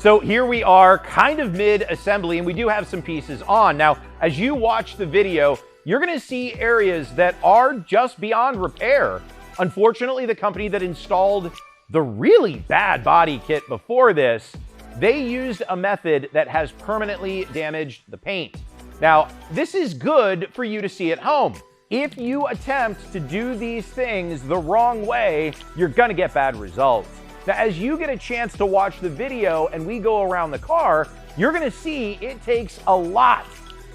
So here we are, kind of mid-assembly, and we do have some pieces on. Now, as you watch the video, you're gonna see areas that are just beyond repair. Unfortunately, the company that installed the really bad body kit before this, they used a method that has permanently damaged the paint. Now, this is good for you to see at home. If you attempt to do these things the wrong way, you're gonna get bad results. Now, as you get a chance to watch the video and we go around the car, you're gonna see it takes a lot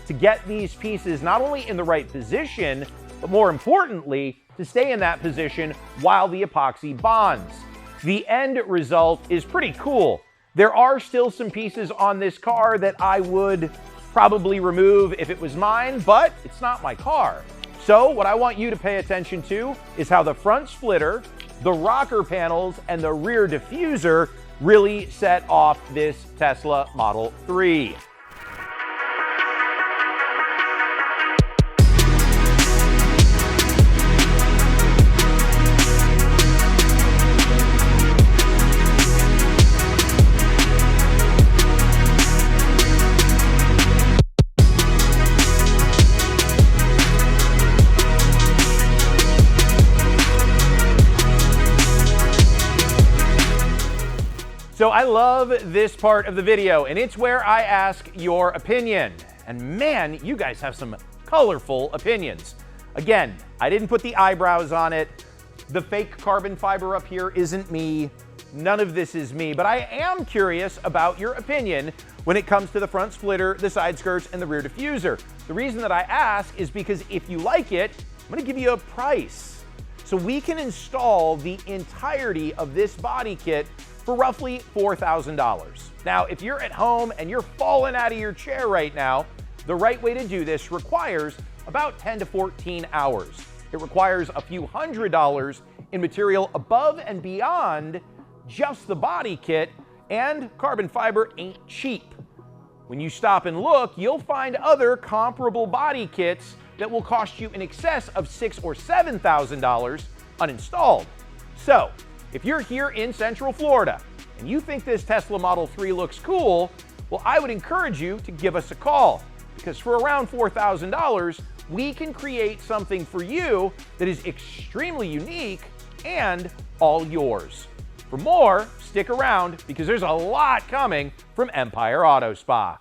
to get these pieces not only in the right position, but more importantly, to stay in that position while the epoxy bonds. The end result is pretty cool. There are still some pieces on this car that I would probably remove if it was mine, but it's not my car. So what I want you to pay attention to is how the front splitter, the rocker panels, and the rear diffuser really set off this Tesla Model 3. So I love this part of the video, and it's where I ask your opinion. And man, you guys have some colorful opinions. Again, I didn't put the eyebrows on it. The fake carbon fiber up here isn't me. None of this is me, but I am curious about your opinion when it comes to the front splitter, the side skirts, and the rear diffuser. The reason that I ask is because if you like it, I'm gonna give you a price. So we can install the entirety of this body kit for roughly $4,000. Now, if you're at home and you're falling out of your chair right now, the right way to do this requires about 10 to 14 hours. It requires a few $100s in material above and beyond just the body kit, and carbon fiber ain't cheap. When you stop and look, you'll find other comparable body kits that will cost you in excess of $6,000 or $7,000 uninstalled. So, if you're here in Central Florida and you think this Tesla Model 3 looks cool, well, I would encourage you to give us a call, because for around $4,000, we can create something for you that is extremely unique and all yours. For more, stick around, because there's a lot coming from Empire Auto Spa.